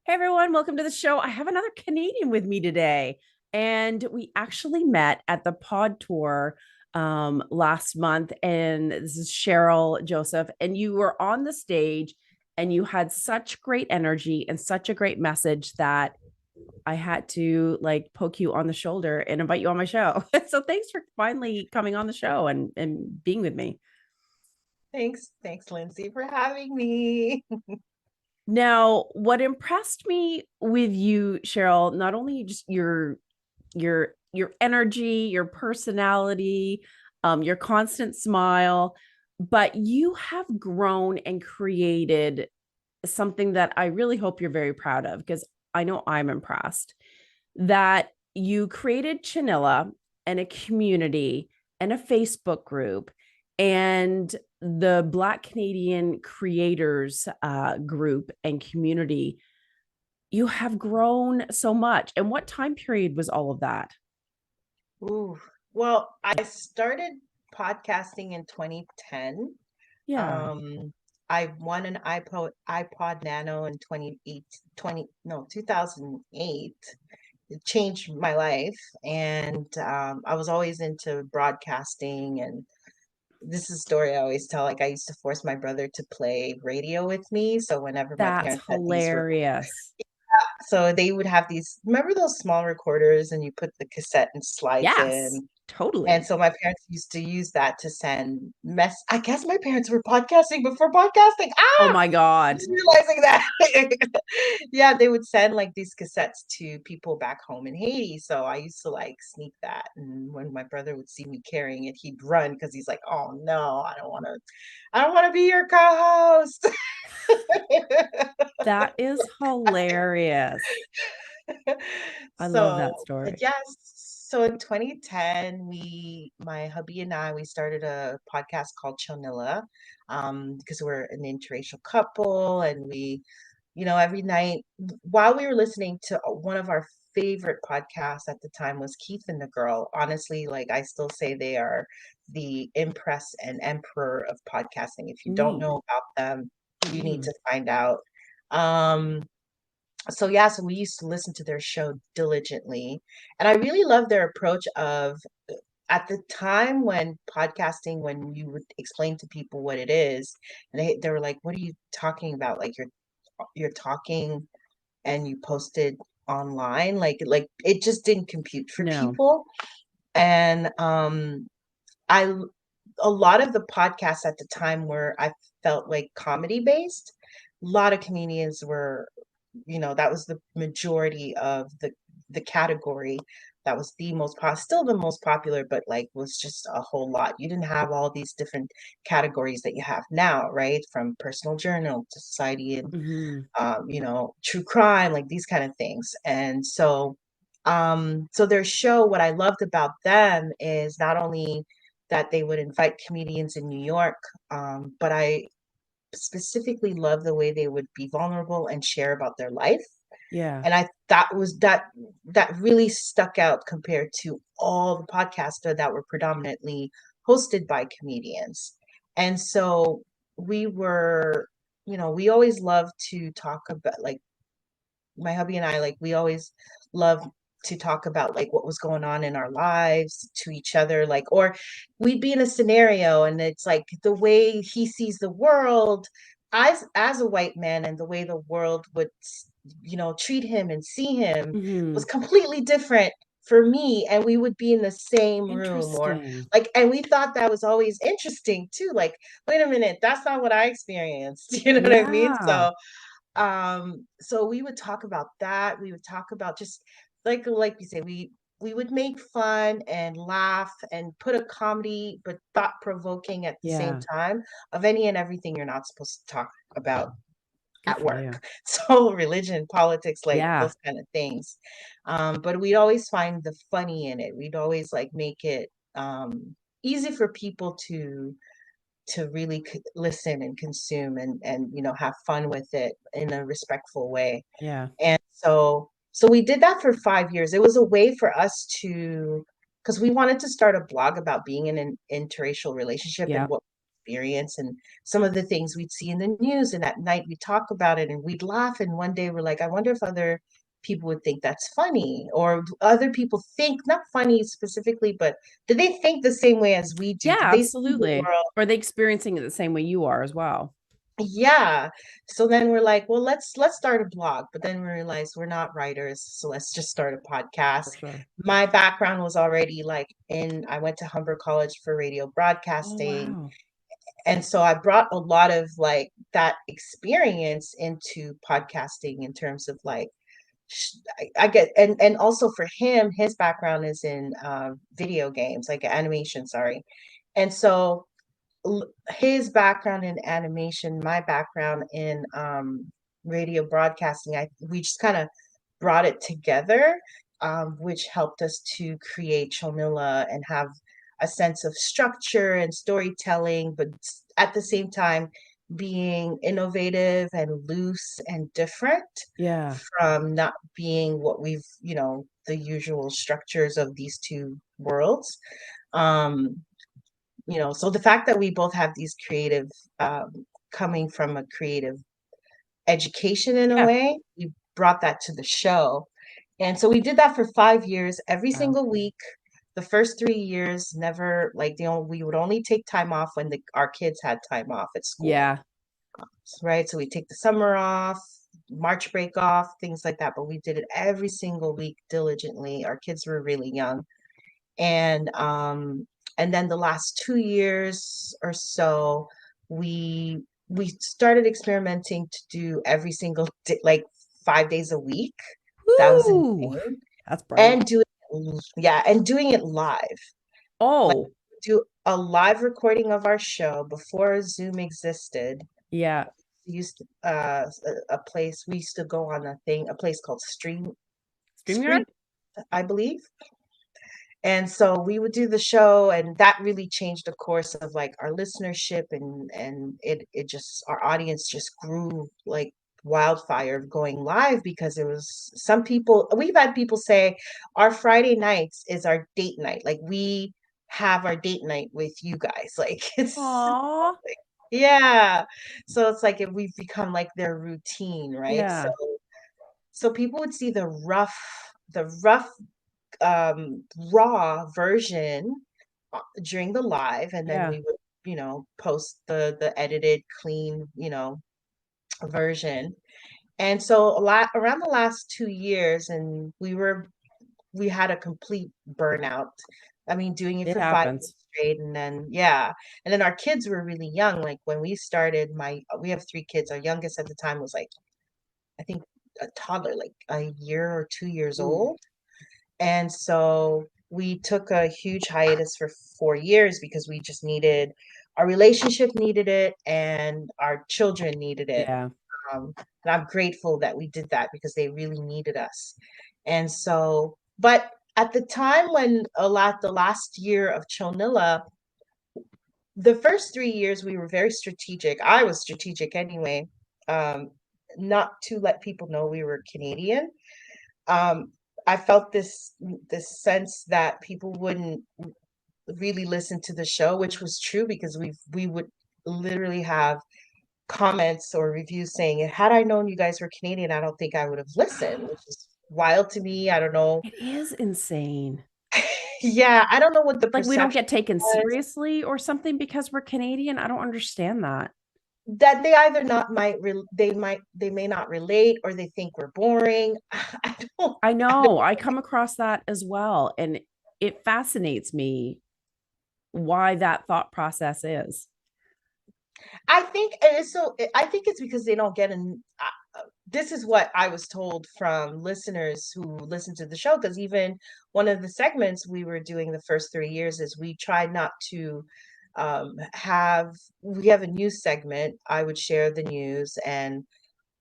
Hey everyone, welcome to the show. I have another Canadian with me today, and we actually met at the Pod Tour last month. And this is Cheryl Joseph, and you were on the stage, and you had such great energy and such a great message that I had to like poke you on the shoulder and invite you on my show. So thanks for finally coming on the show and being with me. Thanks, Lindsay, for having me. Now, what impressed me with you, Cheryl, not only just your energy, your personality, your constant smile, but you have grown and created something that I really hope you're very proud of because I know I'm impressed that you created Chanilla and a community and a Facebook group and the Black Canadian creators group and community. You have grown so much. And what time period was all of that? Ooh, well, I started podcasting in 2010. Yeah, Um, I won an iPod Nano in 2008. It changed my life, and I was always into broadcasting. And this is a story I always tell. Like, I used to force my brother to play radio with me, so whenever my that's parents had these hilarious. So they would have these, remember those small recorders and you put the cassette and slides Yes, in? And totally. so my parents used to use that to send I guess my parents were podcasting before podcasting. Oh Ah, my God. just realizing that. Yeah, they would send like these cassettes to people back home in Haiti. So I used to like sneak that. And when my brother would see me carrying it, he'd run because he's like, "Oh no, I don't want to be your co-host." That is hilarious. I love that But story. yes, so in 2010, my hubby and we started a podcast called Chonilla, because we're an interracial couple, and every night while we were listening to one of our favorite podcasts at the time was Keith and the Girl. Honestly, like I still say they are the Empress and Emperor of podcasting. If you don't Neat. know about them, you need Mm-mm. to find out. Um, so yeah, so we used to listen to their show diligently. And I really love their approach of at the time when podcasting, when you would explain to people what it is, and they were like, "What are you talking about? Like you're talking and you posted online?" Like it just didn't compute for No. people. And I a lot of the podcasts at the time were, I felt like, comedy based. A lot of comedians were, that was the majority of the category. That was the still the most popular, but like was just a whole lot. You didn't have all these different categories that you have now, right? From personal journal to society and Hmm. true crime, like these kind of things. And so their show, what I loved about them is not only that they would invite comedians in New York, but I specifically love the way they would be vulnerable and share about their life. Yeah. And I that was that really stuck out compared to all the podcasts that were predominantly hosted by comedians. And so we were, we always love to talk about, like, my hubby and I, like, we always love to talk about like what was going on in our lives to each other, like, or we'd be in a scenario and it's like the way he sees the world as a white man, and the way the world would treat him and see him was Hmm. completely different for me, and we would be in the same room, or Interesting. like, and we thought that was always interesting too, like, wait a minute, that's not what I experienced. You know what I mean? Yeah. So we would talk about that. We would talk about just like you say, we would make fun and laugh and put a comedy but thought provoking at the same Yeah. time of any and everything you're not supposed to talk about Good at for you. work. So religion, politics, like Yeah. those kind of things. But we'd always find the funny in it. We'd always like make it easy for people to really listen and consume, and have fun with it in a respectful way. Yeah. And so we did that for 5 years. It was a way for us to, because we wanted to start a blog about being in an interracial relationship and Yeah. experience and some of the things we'd see in the news. And at night we'd talk about it and we'd laugh. And one day we're like, I wonder if other people would think that's funny, or other people think, not funny specifically, but do they think the same way as we do? Yeah, Do they see the absolutely. world? Are they experiencing it the same way you are as well? Yeah. So then we're like, well, let's start a blog. But then we realized we're not writers, so let's just start a podcast. For sure. My background was already like I went to Humber College for radio Oh, broadcasting. wow. And so I brought a lot of like that experience into podcasting in terms of like I get, and also for him, his background is in video games, like animation, sorry. And so his background in animation, my background in radio broadcasting, we just kind of brought it together, which helped us to create Chonilla and have a sense of structure and storytelling, but at the same time being innovative and loose and different Yeah. from not being what we've, the usual structures of these two worlds. Um, so the fact that we both have these creative, coming from a creative education in a Yeah. way, we brought that to the show. And so we did that for 5 years, every Wow. single week. The first 3 years, never like, we would only take time off when our kids had time off at school, Yeah. right? So we take the summer off, March break off, things like that. But we did it every single week diligently. Our kids were really young. And then the last 2 years or so, we we started experimenting to do every single day, like 5 days a week. That was Woo. insane. That's brave. And doing it live. Like, Oh, do a live recording of our show before Zoom existed. yeah. We used to, a place we used to go on, a place called StreamYard? Spring, I believe. And so we would do the show, and that really changed the course of like our listenership, and it just, our audience just grew like wildfire going live, because it was, some people, we've had people say our Friday nights is our date night. Like, we have our date night with you guys. Like, it's Aw. like, yeah. So it's like, if we've become like their routine, right? So Yeah. people would see the rough, raw version during the live, and then Yeah. we would, post the edited, clean, version. And so a lot around the last 2 years, and we had a complete burnout. I mean, doing it It for 5 years happens. straight, and then, yeah, and then our kids were really young. Like, when we started, we have 3 kids. Our youngest at the time was like, I think, a toddler, like a year or 2 years Ooh. old. And so we took a huge hiatus for 4 years, because we just needed, our relationship needed it, and our children needed it. Yeah. And I'm grateful that we did that, because they really needed us. And so, but at the time, when the last year of Chonilla, the first 3 years we were very strategic. I was strategic anyway, um, not to let people know we were Canadian. um, I felt this sense that people wouldn't really listen to the show, which was true, because we would literally have comments or reviews saying, "Had I known you guys were Canadian, I don't think I would have listened," which is wild to me. I don't know. It is insane. Yeah, I don't know what the Like we don't perception get taken was. seriously or something because we're Canadian. I don't understand that. That they either not might re- they may not relate, or they think we're boring. I don't. I know. I come across that as well. And it fascinates me why that thought process is. I think it is so. I think it's because they don't get an. This is what I was told from listeners who listen to the show. Because even one of the segments we were doing the first 3 years is, we tried not to have. We have a news segment. I would share the news, and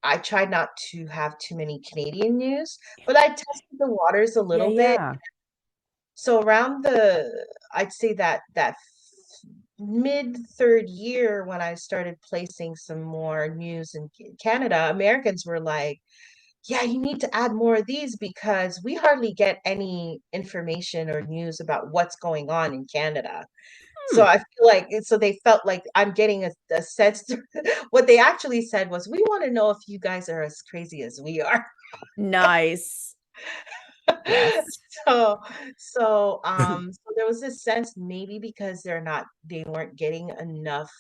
I tried not to have too many Canadian news, but I tested the waters a Yeah, little bit. yeah. So I'd say that mid third year, when I started placing some more news in Canada, Americans were like, "Yeah, you need to add more of these, because we hardly get any information or news about what's going on in Canada." So Hmm. I feel like, so they felt like I'm getting a sense. What they actually said was, we want to know if you guys are as crazy as we are. Nice. Yes. So, so there was this sense, maybe because they weren't getting enough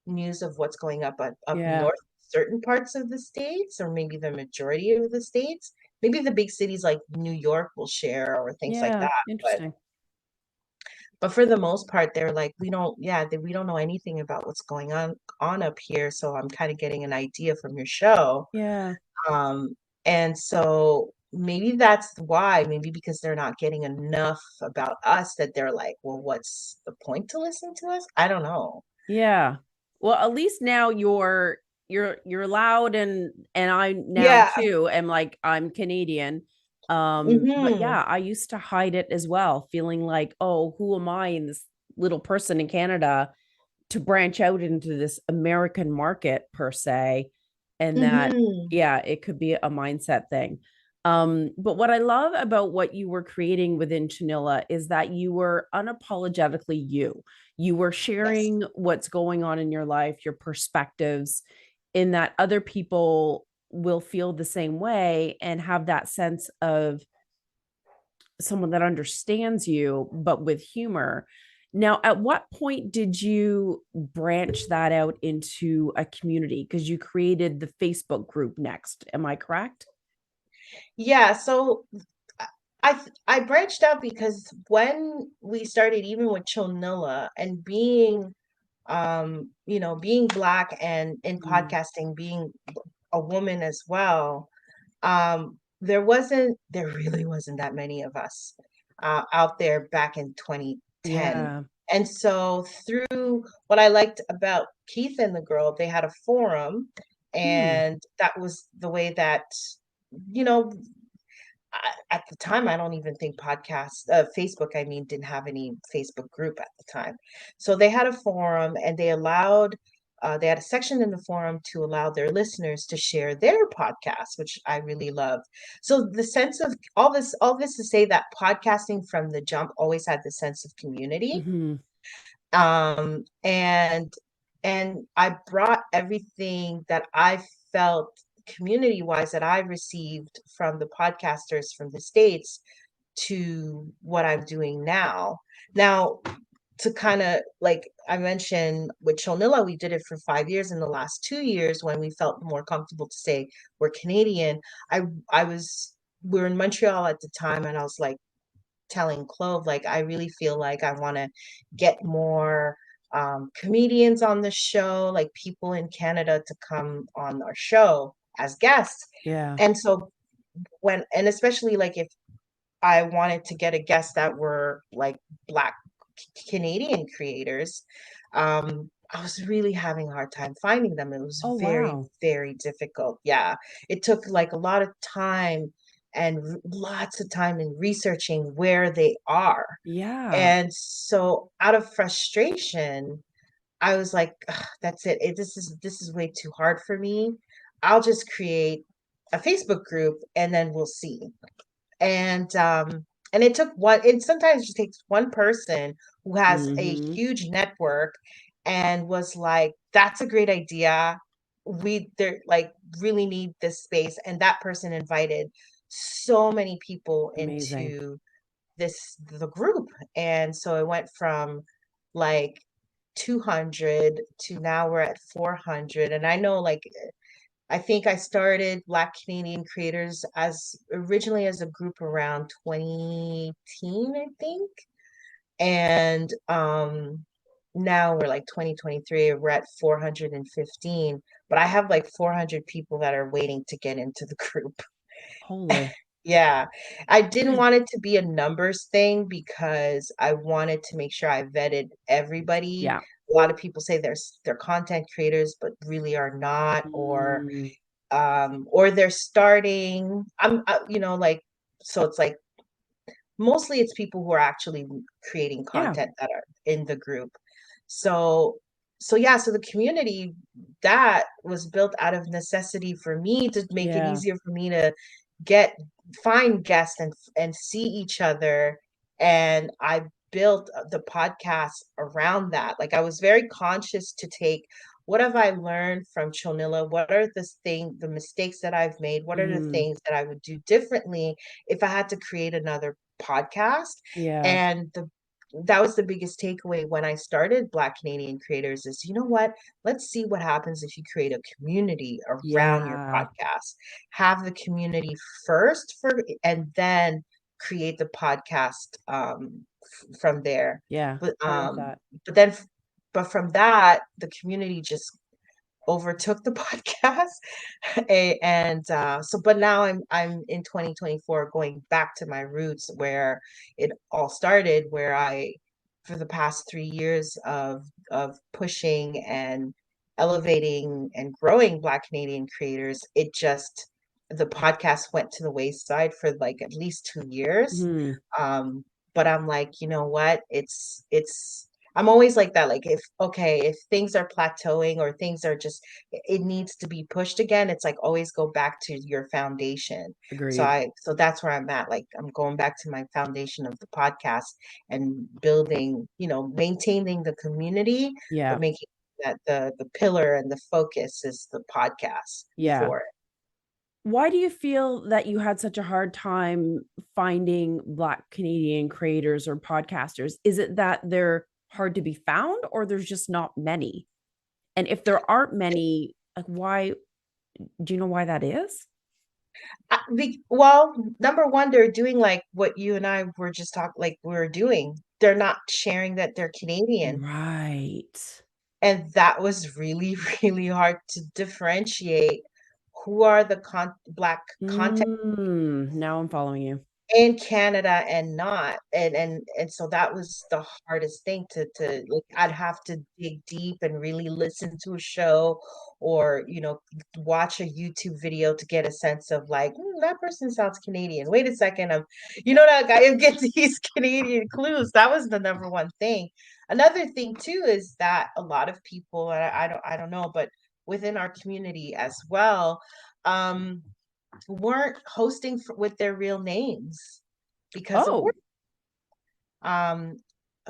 news of what's going up Yeah. north, certain parts of the states, or maybe the majority of the states. Maybe the big cities like New York will share or things like Yeah. that. Interesting. But for the most part, they're like, we don't know anything about what's going on up here. So I'm kind of getting an idea from your show. Yeah. Um, and so maybe that's why, maybe because they're not getting enough about us, that they're like, well, what's the point to listen to us? I don't know. Yeah. Well, at least now you're loud, and I now Yeah. too am like I'm Canadian. But Hmm. yeah, I used to hide it as well, feeling like, oh, who am I in this little person in Canada to branch out into this American market per se, and that Hmm. yeah, it could be a mindset thing. But what I love about what you were creating within Chanilla is that you were unapologetically you. You were Yes. sharing what's going on in your life, your perspectives, in that other people will feel the same way and have that sense of someone that understands you, but with humor. Now, at what point did you branch that out into a community? Because you created the Facebook group next. Am I correct? Yeah. So I branched out because when we started, even with Chonilla and being, being Black and in Mm, podcasting, being a woman as well, there really wasn't that many of us out there back in 2010. yeah. And so through what I liked about Keith and the girl, they had a forum, Hmm. and that was the way that, you know, at the time, I don't even think Facebook, I mean, didn't have any Facebook group at the time. So they had a forum, and they had a section in the forum to allow their listeners to share their podcasts, which I really loved. So the sense of all this to say that podcasting from the jump always had the sense of community. Hmm. Um, and I brought everything that I felt community wise that I received from the podcasters from the States to what I'm doing now. Now, to kind of like I mentioned with Chonilla, we did it for 5 years. In the last 2 years, when we felt more comfortable to say we're Canadian, I I was we were in Montreal at the time, and I was like telling Clove, like, I really feel like I want to get more comedians on the show, like people in Canada to come on our show as guests. Yeah. And so and especially like if I wanted to get a guest that were like Black Canadian creators, I was really having a hard time finding them. It was Oh, very, wow. very difficult. Yeah. It took like a lot of time and lots of time in researching where they are. Yeah. And so out of frustration, I was like, "Ugh, that's it. This is way too hard for me. I'll just create a Facebook group and then we'll see." And it sometimes just takes one person who has a Hmm. huge network and was like, that's a great idea. We They're like really need this space. And that person invited so many people Amazing. into the group. And so it went from like 200 to now we're at 400. And I know, like, I think I started Black Canadian Creators as originally as a group around 2018, I think. And now we're like 2023, we're at 415, but I have like 400 people that are waiting to get into the group. Holy. Yeah. I didn't want it to be a numbers thing because I wanted to make sure I vetted everybody. Yeah. A lot of people say they're content creators, but really are not, Mm, or they're starting. Like, so it's like mostly it's people who are actually creating yeah. content that are in the group. So yeah, so the community that was built out of necessity for me to make it Yeah. easier for me to get find guests and see each other. And I built the podcast around that. Like I was very conscious to take what have I learned from Chonilla? What are the mistakes that I've made? What are the Mm, things that I would do differently if I had to create another podcast? yeah. And that was the biggest takeaway when I started Black Canadian Creators is, you know what? Let's see what happens if you create a community around your Yeah. podcast. Have the community first and then create the podcast from there. Yeah. But I love that. but then but from that, the community just overtook the podcast. And so but now I'm in 2024 going back to my roots where it all started, where I for the past 3 years of pushing and elevating and growing Black Canadian creators, it just the podcast went to the wayside for like at least 2 years. Mhm. um but I'm like, you know what, it's I'm always like that. Like if things are plateauing or things are just it needs to be pushed again, it's like always go back to your foundation. Agreed. So that's where I'm at. Like I'm going back to my foundation of the podcast and building, maintaining the community, but Yeah. making that the pillar and the focus is the podcast Yeah. for it. Why do you feel that you had such a hard time finding Black Canadian creators or podcasters? Is it that they're hard to be found or there's just not many? And if there aren't many, like why do you know why that is? Well, number one, they're doing like what you and I were just talking, like we are doing. They're not sharing that they're Canadian. Right. And that was really, really hard to differentiate who are the Black content Now I'm following you. in Canada and not. And so that was the hardest thing to like I'd have to dig deep and really listen to a show or watch a YouTube video to get a sense of like, that person sounds Canadian. Wait a second, that guy get these Canadian clues. That was the number one thing. Another thing too is that a lot of people, and I don't know, but within our community as well, um weren't hosting with their real names because of work. Oh, Um,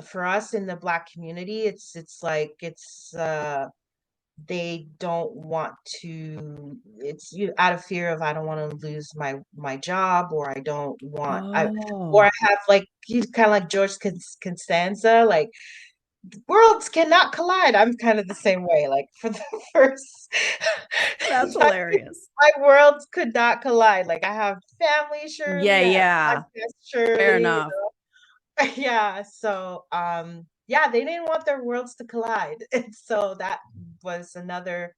for us in the Black community, it's like they don't want to. It's you out of fear of I don't want to lose my job, or I don't want or I oh, have like he's kind of like George Constanza, like worlds cannot collide. I'm kind of the same way. Like for the first, that's my, hilarious. my worlds could not collide. Like I have family Yeah, Shirley, I have yeah. podcast Fair Shirley. enough. Yeah. So yeah, they didn't want their worlds to collide. And so that was another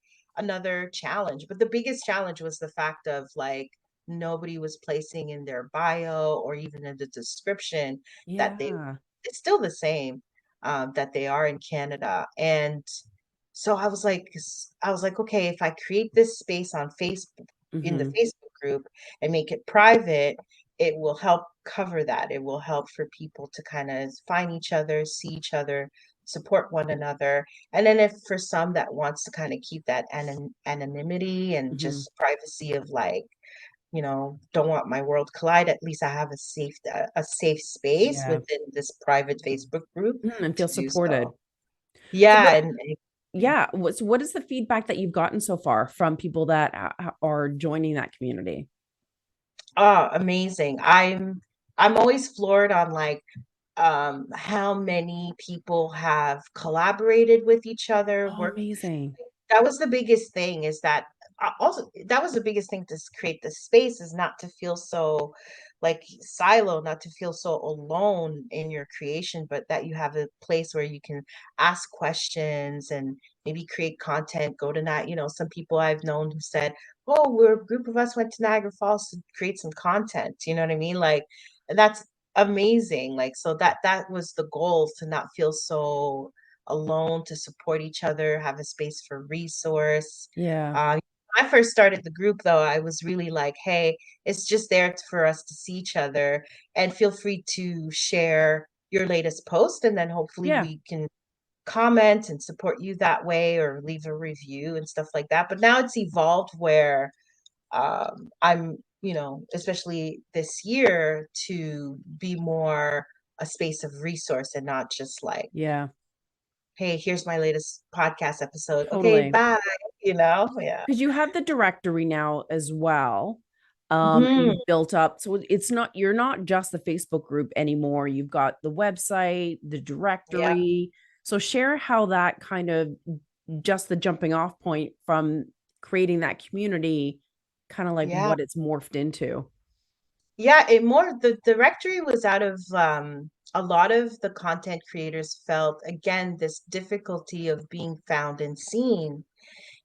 challenge. But the biggest challenge was the fact of like nobody was placing in their bio or even in the description that Yeah. it's still the same, that they are in Canada. And so I was like, okay, if I create this space on Facebook in the Hmm. Facebook group and make it private, it will help cover that. It will help for people to kind of find each other, see each other, support one another. And then if for some that wants to kind of keep that anonymity and Hmm. just privacy of like, don't want my world collide, at least I have a safe space Yeah. within this private Facebook group And to feel do so. supported. So Yeah, what and yeah, what is the feedback that you've gotten so far from people that are joining that community? amazing. I'm always floored on like how many people have collaborated with each other, Oh, work. amazing. That was the biggest thing, is that also that was the biggest thing to create the space, is not to feel so like silo, not to feel so alone in your creation, but that you have a place where you can ask questions and maybe create content. Go to that, some people I've known who said, oh, we're a group of us went to Niagara Falls to create some content, you know what I mean? Like, and that's amazing. Like, so that was the goal, to not feel so alone, to support each other, have a space for resource. Yeah. When I first started the group, though, I was really like, hey, it's just there for us to see each other, and feel free to share your latest post, and then hopefully Yeah. we can comment and support you that way, or leave a review and stuff like that. But now it's evolved where I'm, especially this year, to be more a space of resource and not just like, Yeah, hey, here's my latest podcast episode. Okay, totally. bye. Yeah. Because you have the directory now as well. And Hmm. you've built up, so it's not, you're not just the Facebook group anymore. You've got the website, the Yeah. directory. So share how that kind of, just the jumping off point from creating that community, kind of like Yeah. what it's morphed into. Yeah, the directory was out of a lot of the content creators felt again this difficulty of being found and seen.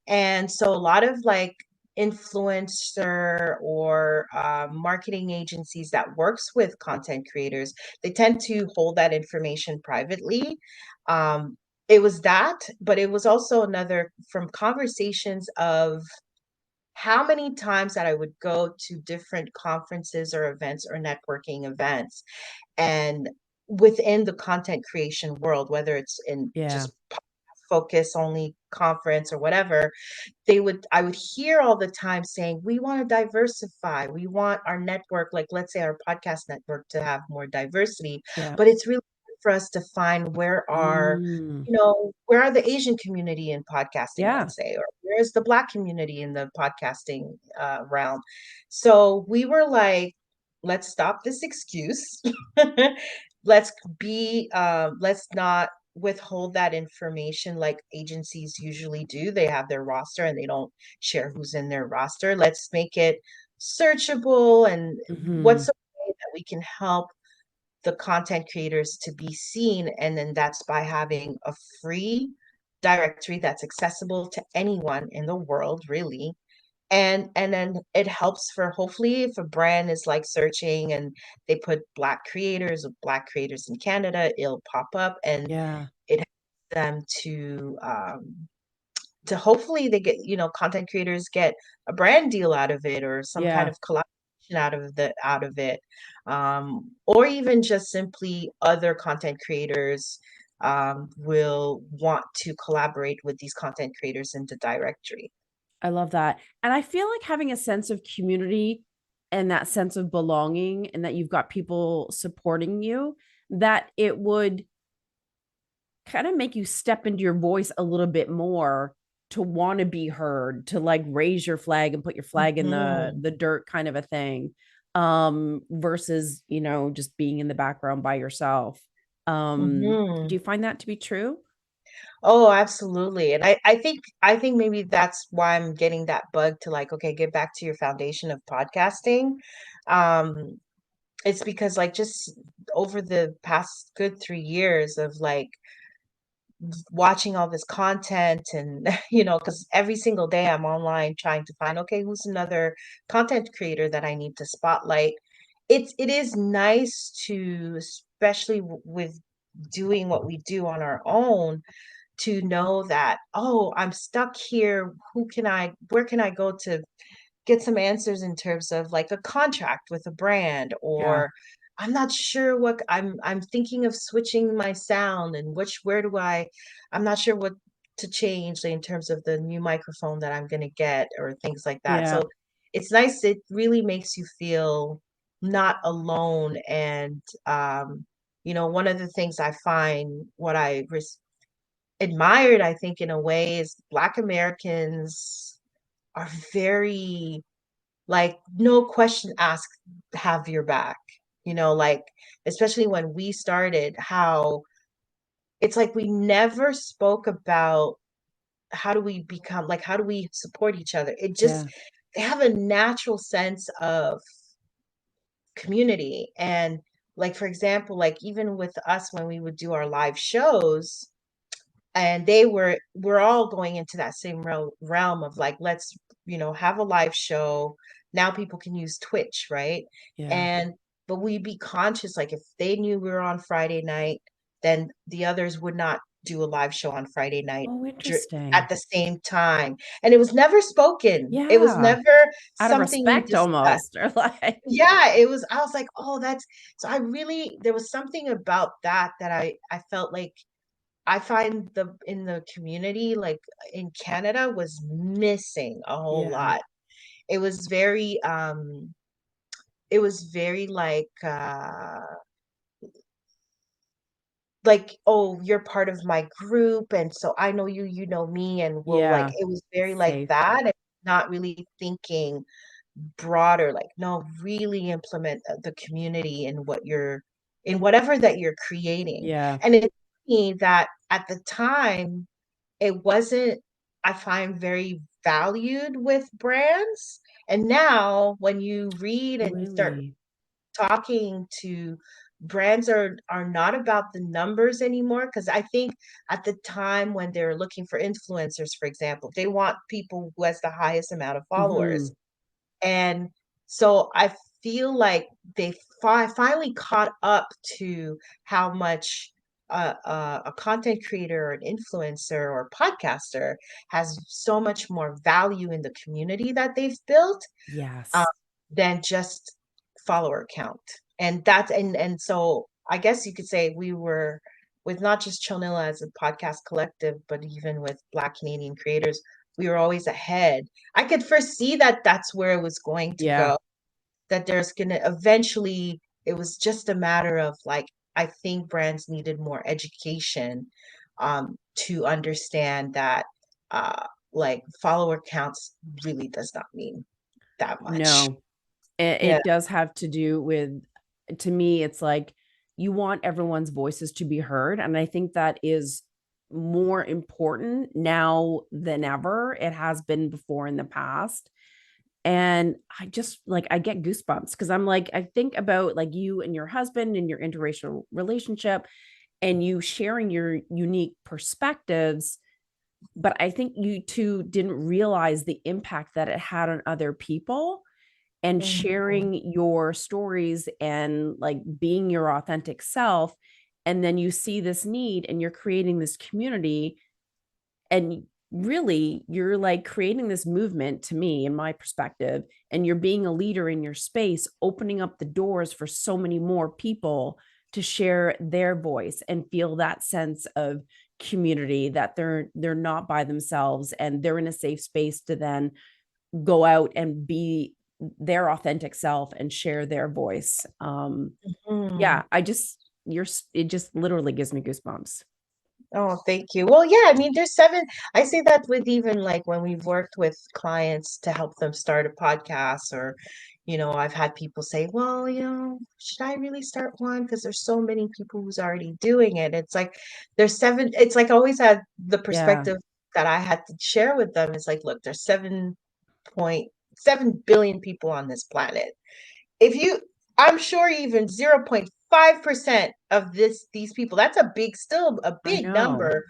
And so a lot of like influencer or marketing agencies that works with content creators, they tend to hold that information privately. Um, it was that, but it was also another from conversations of how many times that I would go to different conferences or events or networking events and within the content creation world, whether it's in Yeah. just focus only conference or whatever, I would hear all the time saying, we want to diversify. We want our network, like let's say our podcast network, to have more diversity. Yeah. But it's really hard for us to find Mm, where are the Asian community in podcasting, yeah. let's say, or where's the Black community in the podcasting realm. So we were like, let's stop this excuse. Let's not withhold that information like agencies usually do. They have their roster and they don't share who's in their roster. Let's make it searchable, and what's Hmm. a way that we can help the content creators to be seen. And then that's by having a free directory that's accessible to anyone in the world, really. And then it helps for, hopefully, if a brand is like searching and they put black creators in Canada, it'll pop up and Yeah. it helps them to hopefully they get, content creators get a brand deal out of it or some kind Yeah. of collaboration out of it. Or even just simply other content creators will want to collaborate with these content creators in the directory. I love that. And I feel like having a sense of community and that sense of belonging and that you've got people supporting you, that it would kind of make you step into your voice a little bit more, to want to be heard, to like raise your flag and put your flag in Hmm. the dirt, kind of a thing, versus, just being in the background by yourself. Do Hmm. you find that to be true? Oh, absolutely. And I think maybe that's why I'm getting that bug to like, okay, get back to your foundation of podcasting. Um, it's because like just over the past good 3 years of like watching all this content and because every single day I'm online trying to find, okay, who's another content creator that I need to spotlight. It is nice to, especially with doing what we do on our own, to know that, oh, I'm stuck here. Where can I go to get some answers in terms of like a contract with a brand, Yeah. or I'm not sure what I'm thinking of switching my sound and I'm not sure what to change in terms of the new microphone that I'm going to get or things like that. Yeah. So it's nice. It really makes you feel not alone. And one of the things I find, what admired, I think, in a way, is Black Americans are very, like, no question asked, have your back. Like, especially when we started, how it's like we never spoke about how do we support each other. Yeah. They have a natural sense of community. And like, for example, like even with us when we would do our live shows, and we're all going into that same realm of like, let's have a live show. Now people can use Twitch, right? Yeah. And but we be conscious, like if they knew we were on Friday night, then the others would not do a live show on Friday night Oh, at interesting. the same time. And it was never spoken, it was Yeah. never Out of something we respect discussed. almost, or like, Yeah, it was, I was like, oh, that's, so I really, there was something about that I felt like I find the in the community, like in Canada, was missing a whole yeah. lot. It was very like like, oh, you're part of my group, and so I know you, you know me, and we'll like Yeah. it was very like Safe. that, and not really thinking broader, like, no, really implement the community in what you're in whatever that you're creating. Yeah. And it's me that at the time it wasn't, I find, very valued with brands. And now when you read and you start Really. talking to brands are not about the numbers anymore, because I think at the time when they're looking for influencers, for example, they want people who has the highest amount of Hmm. followers. And so I feel like they finally caught up to how much a content creator, an influencer, or podcaster has so much more value in the community that they've built, um, Yes. than just follower count. And that's and so I guess you could say we were with not just Chonilla as a podcast collective, but even with Black Canadian creators, we were always ahead. I could foresee that that's where it was going to Yeah. go, that there's gonna eventually, it was just a matter of like, I think brands needed more education to understand that uh like follower counts really does not mean that much. No. It, Yeah. it does have to do with, to me, it's like you want everyone's voices to be heard. And I think that is more important now than ever. It has been before in the past. And I just like, I get goosebumps because I'm like, I think about like you and your husband and your interracial relationship and you sharing your unique perspectives. But I think you two didn't realize the impact that it had on other people, and Mhm. sharing your stories and like being your authentic self. And then you see this need and you're creating this community, and really you're like creating this movement, to me, in my perspective, and you're being a leader in your space, opening up the doors for so many more people to share their voice and feel that sense of community, that they're not by themselves and they're in a safe space to then go out and be their authentic self and share their voice. Mhm. Yeah, I just, you're, it just literally gives me goosebumps. Oh, thank you. Well, yeah, I mean, there's seven. I say that with even like when we've worked with clients to help them start a podcast, or, I've had people say, well, should I really start one? Because there's so many people who's already doing it. It's like there's seven. It's like I always had the Yeah, perspective that I had to share with them. It's like, look, there's 7.7 billion people on this planet. If you I'm sure even 0.5% of these people, that's a big, still a I big know. number,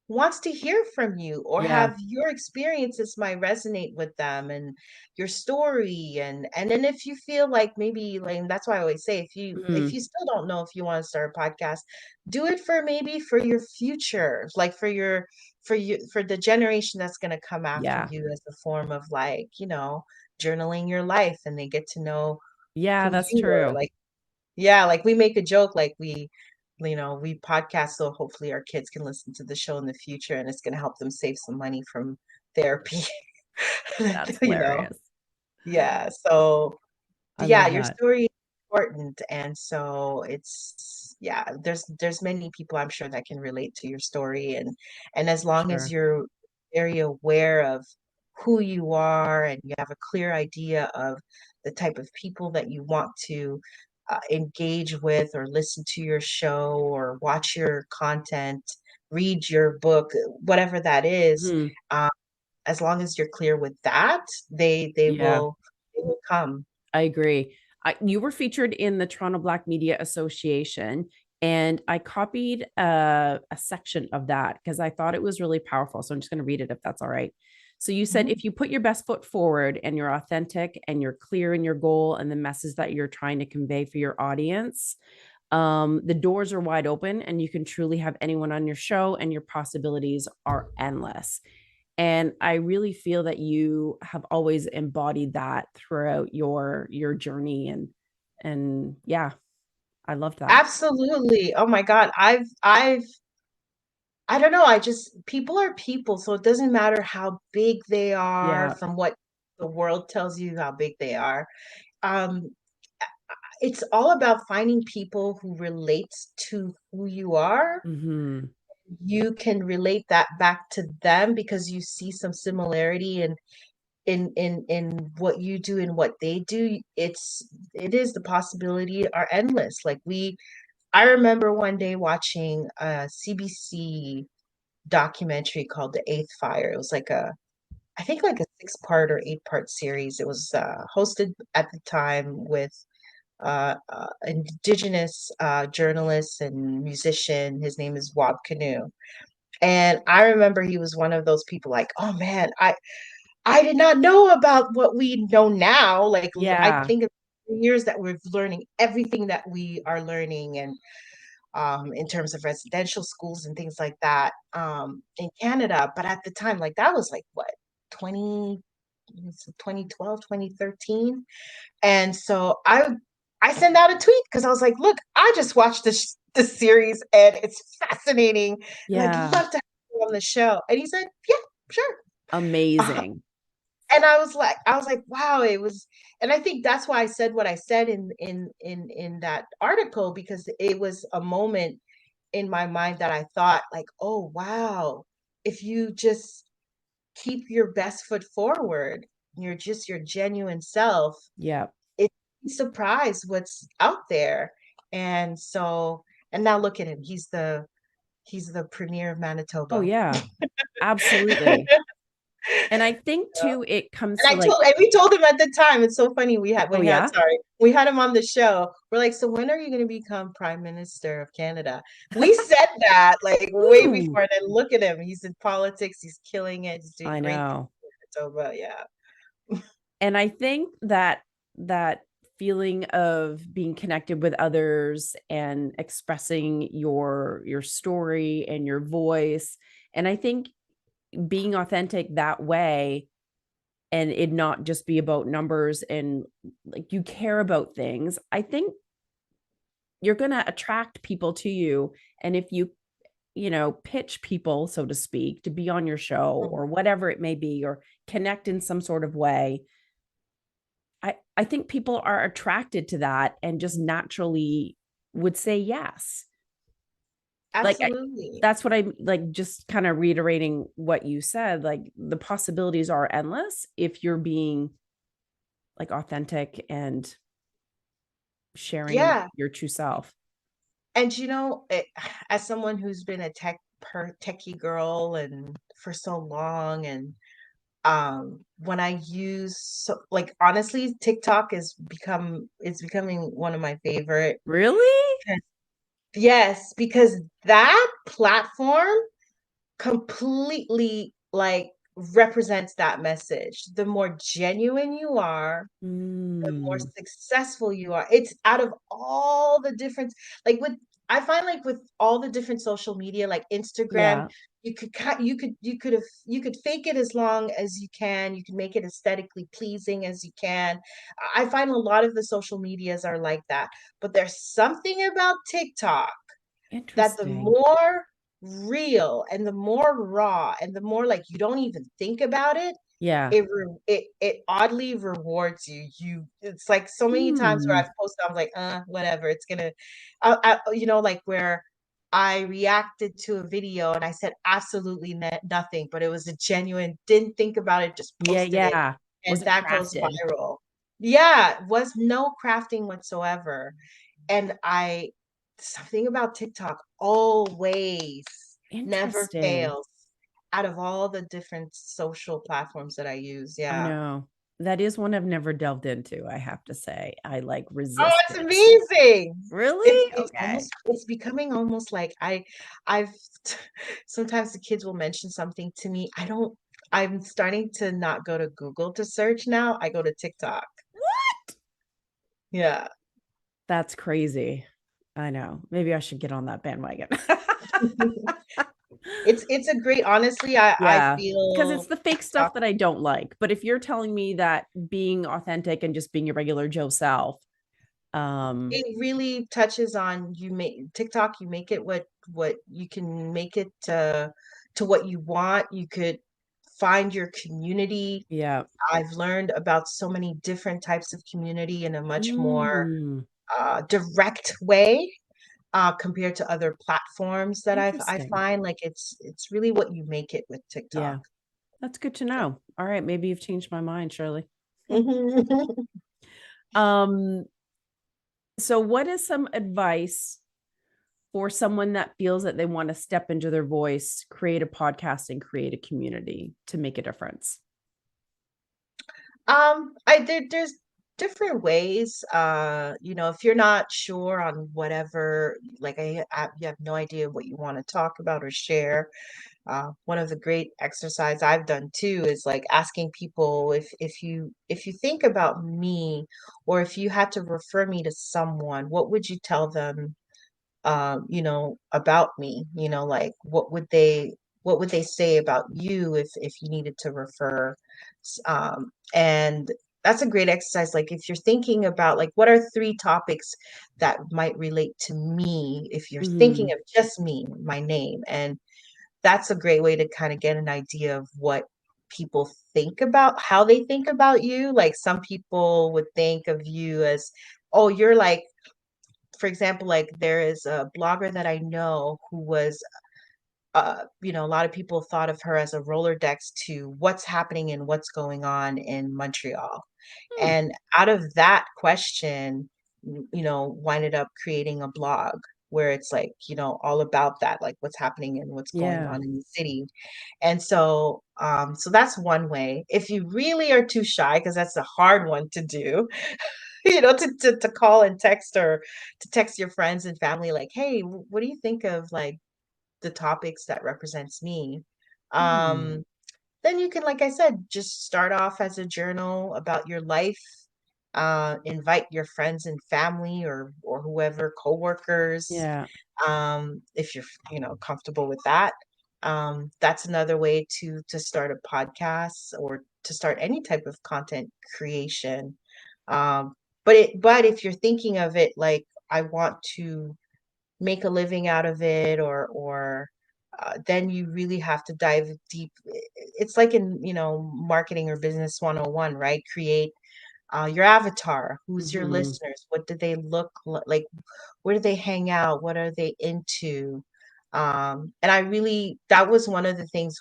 wants to hear from you or Yeah. have your experiences might resonate with them and your story. And then if you feel like maybe, like, that's why I always say, if Mm, you still don't know if you want to start a podcast, do it for maybe for your future, like for the generation that's going to come after yeah. you, as a form of like, journaling your life, and they get to know Yeah, who that's you were. true. Like, yeah, like we make a joke, like we podcast, so hopefully our kids can listen to the show in the future, and it's going to help them save some money from therapy. That's you know, hilarious. yeah. So I yeah, love your that. story is important, and so yeah, there's many people I'm sure that can relate to your story, and as For long as sure. you're very aware of who you are and you have a clear idea of the type of people that you want to engage with, or listen to your show, or watch your content, read your book, whatever that is, Mhm. um, as long as you're clear with that, they Yeah, will they will come. I agree. You were featured in the Toronto Black Media Association, and I copied a section of that because I thought it was really powerful. So I'm just going to read it if that's all right. So you said, Mhm. if you put your best foot forward and you're authentic and you're clear in your goal and the message that you're trying to convey for your audience, the doors are wide open and you can truly have anyone on your show and your possibilities are endless. And I really feel that you have always embodied that throughout your journey. And yeah, I love that. Absolutely. Oh my God. I don't know. I just, people are people. So it doesn't matter how big they are, Yeah. from what the world tells you how big they are. Um, it's all about finding people who relates to who you are. Hmm. You can relate that back to them because you see some similarity in what you do and what they do. It is the possibility are endless. Like I remember one day watching a CBC documentary called The Eighth Fire. It was like I think like a 6-part or 8-part series. It was hosted at the time with indigenous journalist and musician. His name is Wab Canoe. And I remember he was one of those people like, oh man, I did not know about what we know now. Like I Yeah. think of years that we're learning everything that we are learning, and in terms of residential schools and things like that in Canada. But at the time, like that was like what, 20, 2012, 2013. And so I sent out a tweet because I was like, look, I just watched this series and it's fascinating. And I'd Yeah. love to have you on the show. And he said, yeah, sure. Amazing. And I was like, wow, it was, and I think that's why I said what I said in that article, because it was a moment in my mind that I thought like, oh wow, if you just keep your best foot forward, you're just your genuine self, Yeah. it's surprised what's out there. And so, and now look at him, he's the premier of Oh, Manitoba. yeah. Absolutely. And I think too, it comes And to like, and we told him at the time, it's so funny. oh, yeah. We had him on the show. We're like, so when are you going to become Prime Minister of Canada? We said that like way Ooh, before. And then look at him. He's in politics. He's killing it. He's doing I great things know. in Manitoba. Yeah. And I think that that feeling of being connected with others and expressing your story and your voice, and I think being authentic that way, and it not just be about numbers and like you care about things, I think you're going to attract people to you. And if you pitch people, so to speak, to be on your show Mhm. or whatever it may be, or connect in some sort of way, I think people are attracted to that and just naturally would say yes. Like Absolutely. that's what I'm like, just kind of reiterating what you said. Like the possibilities are endless if you're being like authentic and sharing Yeah. your true self. And as someone who's been a techie girl and for so long, and when I use, so like honestly, TikTok it's becoming one of my favorite. Really? Yes, because that platform completely like represents that message. The more genuine you are, the more Mm, successful you are. It's out of all the different, like with, I find like with all the different social media, like Instagram, yeah. you could fake it as long as you can. You can make it aesthetically pleasing as you can. I find a lot of the social medias are like that. But there's something about TikTok that the Interesting. more real and the more raw and the more like you don't even think about it, Yeah. it oddly rewards you. It's like so many times where Hmm. I've posted, I'm like, whatever, it's gonna, like where I reacted to a video and I said absolutely nothing, but it was a genuine, didn't think about it, just Yeah, posted it, yeah. and Wasn't that goes crafted. viral. Yeah, was no crafting whatsoever. And something about TikTok always never Interesting. fails out of all the different social platforms that I use. I Yeah. know. That is one I've never delved into, I have to say. I like Oh, resist it's it. amazing. Really? It's Okay. almost, it's becoming almost like I've sometimes the kids will mention something to me. I'm starting to not go to Google to search now. I go to TikTok. Yeah. That's crazy. I know. Maybe I should get on that bandwagon. It's a great, honestly, I Yeah. Because it's feel the fake stuff TikTok, that I don't like. But if you're telling me that being authentic and just being your regular Joe self, um, it really touches on, you make TikTok, you make it what you can make it to what you want. You could find your community. yeah. I've learned about so many different types of community in a much more Mm. direct way compared to other platforms that I Interesting. find like it's really what you make it with TikTok. Yeah, that's good to know. All right, maybe you've changed my mind, Shirley. Mhm. um, so what is some advice for someone that feels that they want to step into their voice, create a podcast, and create a community to make a difference? There's different ways. If you're not sure on whatever, like you have no idea what you want to talk about or share. One of the great exercise I've done too is like asking people if you think about me, or if you had to refer me to someone, what would you tell them about me, like what would they say about you if you needed to refer. And that's a great exercise. Like if you're thinking about like what are three topics that might relate to me, if you're thinking Mm-hmm. of just me, my name, and that's a great way to kind of get an idea of what people think about how they think about you. Like some people would think of you as, oh, you're like, for example, like there is a blogger that I know who was, a lot of people thought of her as a Rolodex to what's happening and what's going on in Montreal. Hmm. And out of that question, winded up creating a blog where it's like, all about that, like what's happening and what's going Yeah. on in the city. And so that's one way. If you really are too shy, because that's a hard one to do, to call and text, or to text your friends and family, like, hey, what do you think of like the topics that represents me? Hmm. Um, then you can, like I said, just start off as a journal about your life. Invite your friends and family, or whoever, coworkers, Yeah. if you're comfortable with that. That's another way to start a podcast or to start any type of content creation. um, but if you're thinking of it like, I want to make a living out of it, or then you really have to dive deep. It's like in marketing or business 101, right? Create your avatar. Who's your Mm-hmm. listeners? What do they look like? Where do they hang out? What are they into? And I really, that was one of the things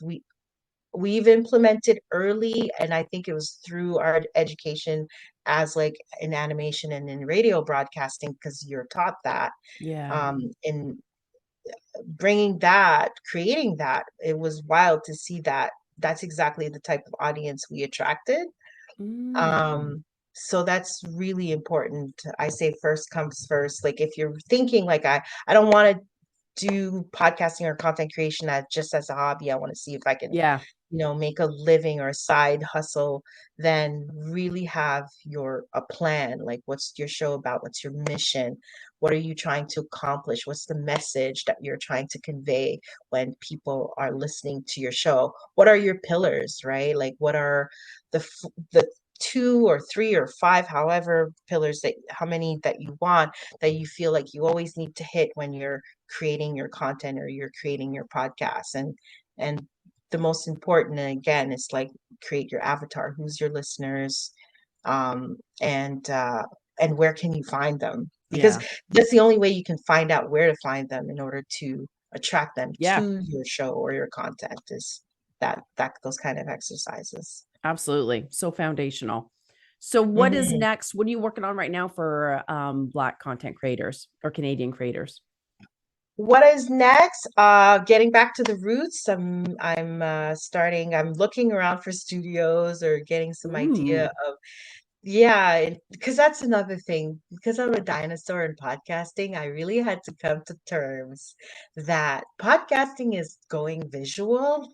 we've implemented early, and I think it was through our education as like in animation and in radio broadcasting, because you're taught that. Yeah. In bringing that, creating that, it was wild to see that that's exactly the type of audience we attracted. Mm. So that's really important. I say first comes first. Like if you're thinking like, I don't want to do podcasting or content creation as just as a hobby. I want to see if I can, Yeah. make a living or a side hustle. Then really have a plan. Like, what's your show about? What's your mission? What are you trying to accomplish? What's the message that you're trying to convey when people are listening to your show? What are your pillars, right? Like, what are the two or three or five, however pillars, that how many that you want, that you feel like you always need to hit when you're creating your content or you're creating your podcast. And the most important, and again, is like, create your avatar. Who's your listeners? um and where can you find them? Because Yeah. that's the only way you can find out where to find them in order to attract them Yeah. to your show or your content, is that those kind of exercises. Absolutely. So foundational. So what is Mhm. next? What are you working on right now for Black content creators or Canadian creators? What is next? Getting back to the roots. I'm looking around for studios or getting some idea Ooh. of, yeah, because that's another thing. Because I'm a dinosaur in podcasting, I really had to come to terms that podcasting is going visual.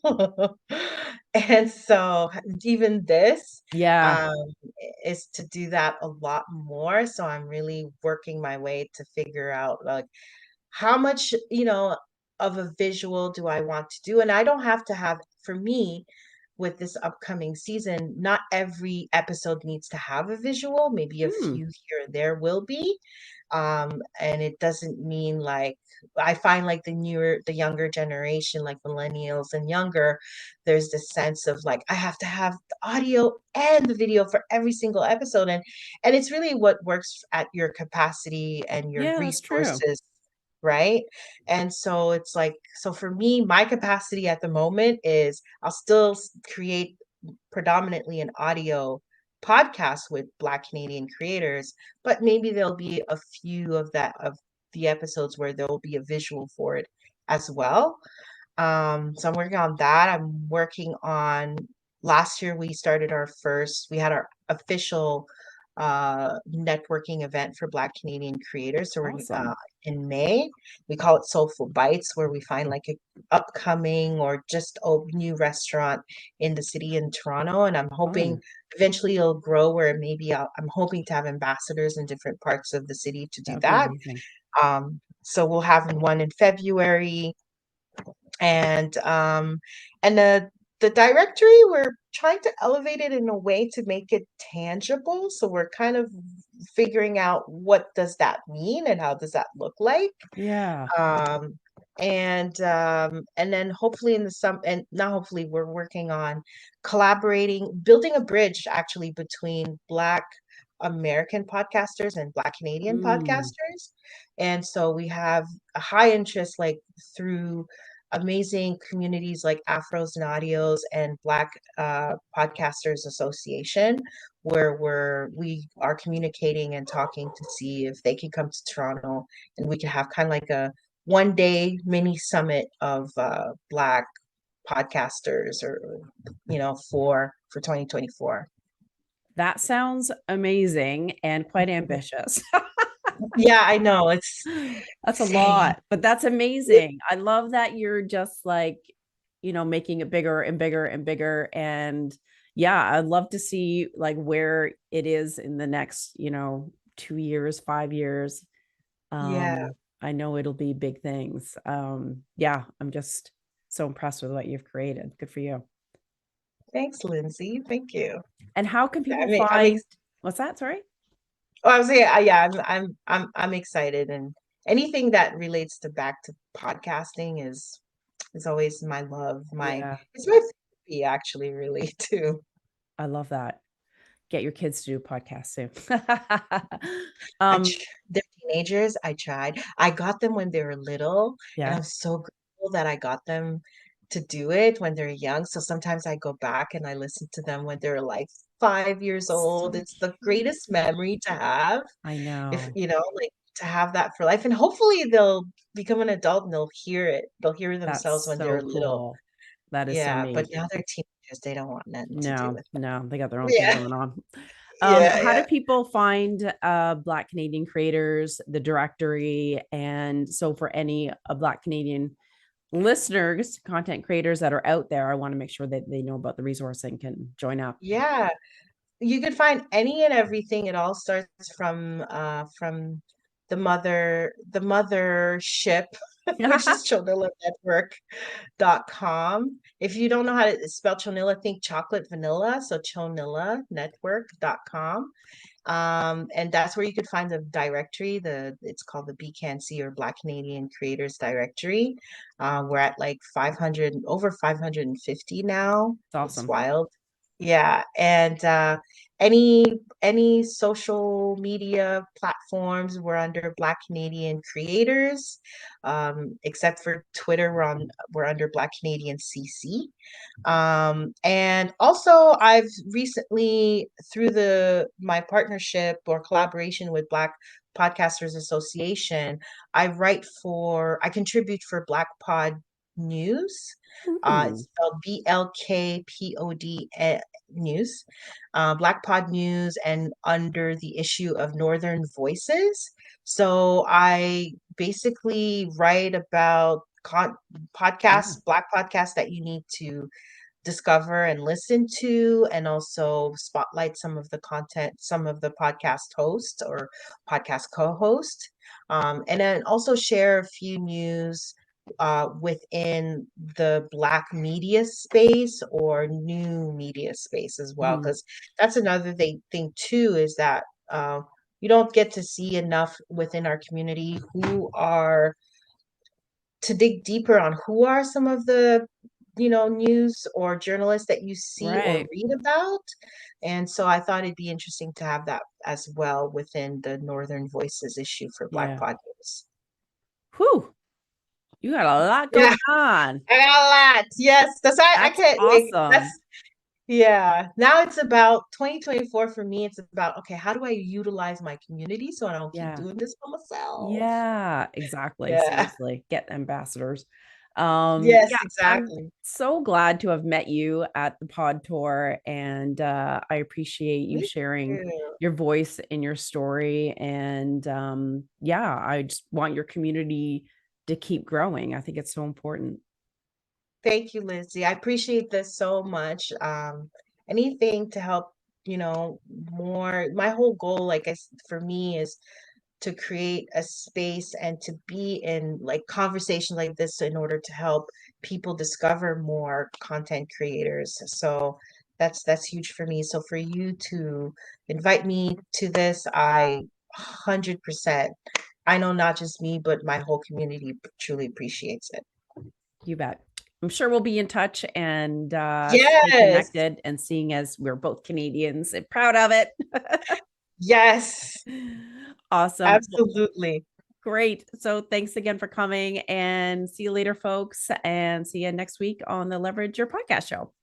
And so even this Yeah. um, is to do that a lot more. So I'm really working my way to figure out like, how much, of a visual do I want to do? And I don't have to have, for me, with this upcoming season, not every episode needs to have a visual. Maybe a Hmm. few here and there will be. And it doesn't mean like I find like the younger generation, like millennials and younger, there's this sense of like I have to have the audio and the video for every single episode, and it's really what works at your capacity and your Yeah, that's true. resources, right? And so it's like, so for me, my capacity at the moment is I'll still create predominantly an audio podcast with Black Canadian creators, but maybe there'll be a few of the episodes where there will be a visual for it as well. So I'm working on that. I'm working on last year we had our official networking event for Black Canadian creators. So we're Awesome. in May. We call it Soulful Bites, where we find like a upcoming or just a new restaurant in the city in Toronto. And I'm hoping Fun. eventually it'll grow where maybe I'm hoping to have ambassadors in different parts of the city to That do would be that. amazing. So we'll have one in February, and the directory, we're trying to elevate it in a way to make it tangible. So we're kind of figuring out what does that mean and how does that look like. Yeah. um and then hopefully in the and not hopefully, we're working on collaborating, building a bridge actually between Black American podcasters and Black Canadian Mm, podcasters. And so we have a high interest, like through amazing communities like Afros and Audios and Black Podcasters Association, where we are communicating and talking to see if they can come to Toronto and we can have kind of like a 1 day mini summit of Black podcasters, or for 2024. that sounds amazing and quite ambitious. Yeah, I know, it's That's a same. lot, but that's amazing. I love that you're just like, making it bigger and bigger and bigger. And yeah, I'd love to see like where it is in the next, 2 years, 5 years. Yeah, I know it'll be big things. Yeah, I'm just so impressed with what you've created. Good for you. thanks, Lindsay. Thank you. And how can I people mean, find what's that? Sorry? oh, I was saying, yeah, I'm excited, and anything that relates to back to podcasting is always my love. Yeah, It's my therapy, actually, really, too. I love that. Get your kids to do podcasts soon. I um, tr- they're teenagers. I tried. I got them when they were little, and yeah. I'm so grateful that I got them to do it when they're young. So sometimes I go back and I listen to them when they're like 5 years old. So It's the cute. greatest memory to have, I if know. like to have that for life. And hopefully they'll become an adult and they'll hear it. They'll hear That's themselves when so they're little. cool. That is so Yeah, but neat. now they're teenagers. They don't want nothing to do No, with that. no, they got their own thing Yeah, going on. yeah, How do yeah. people find Black Canadian creators, the directory? And so for any Black Canadian listeners, content creators that are out there, I want to make sure that they know about the resource and can join up. Yeah. You could find any and everything. It all starts from the mothership, which is chonilanetwork.com. If you don't know how to spell Chonilla, think chocolate vanilla, so chonilanetwork.com. And that's where you could find the directory. It's called the BCANC, or Black Canadian Creators Directory. We're at like 500, over 550 now. It's It's awesome. wild. Yeah, and any social media platforms, we're under Black Canadian Creators. Except for Twitter, we're under Black Canadian CC. And also I've recently, through the my partnership or collaboration with Black Podcasters Association, I contribute for Black Pod News. Ooh, It's spelled BLKPOD News, Black Pod News, and under the issue of Northern Voices. So I basically write about yeah. Black podcasts that you need to discover and listen to, and also spotlight some of the podcast hosts or podcast co-host, and then also share a few news within the Black media space or new media space as well, Mhm. because that's another thing too, is that you don't get to see enough within our community who are to dig deeper on who are some of the news or journalists that you see or Right. read about. And so I thought it'd be interesting to have that as well within the Northern Voices issue for Black Yeah. Podcasts. Whew. You got a lot Yeah, going on. I got a lot. Yes, that's why I That's can't like that's awesome. yeah. Now it's about 2024 for me. It's about, okay, how do I utilize my community so I don't keep Yeah. doing this for myself? Yeah, exactly. Yeah. Seriously, get ambassadors. Yes, Yeah, I'm exactly. so glad to have met you at the pod tour, and I appreciate you Me sharing too. your voice and your story. And yeah, I just want your community to keep growing. I think it's so important. Thank you, Lizzie. I appreciate this so much. Anything to help, more. My whole goal, for me, is to create a space and to be in like conversation like this in order to help people discover more content creators. So that's huge for me. So for you to invite me to this, 100%. I know not just me, but my whole community truly appreciates it. You bet. I'm sure we'll be in touch and stay Yes. connected. And seeing as we're both Canadians and proud of it. Yes, Awesome. Well, absolutely. great. So thanks again for coming and see you later, folks. And see you next week on the Leverage Your Podcast show.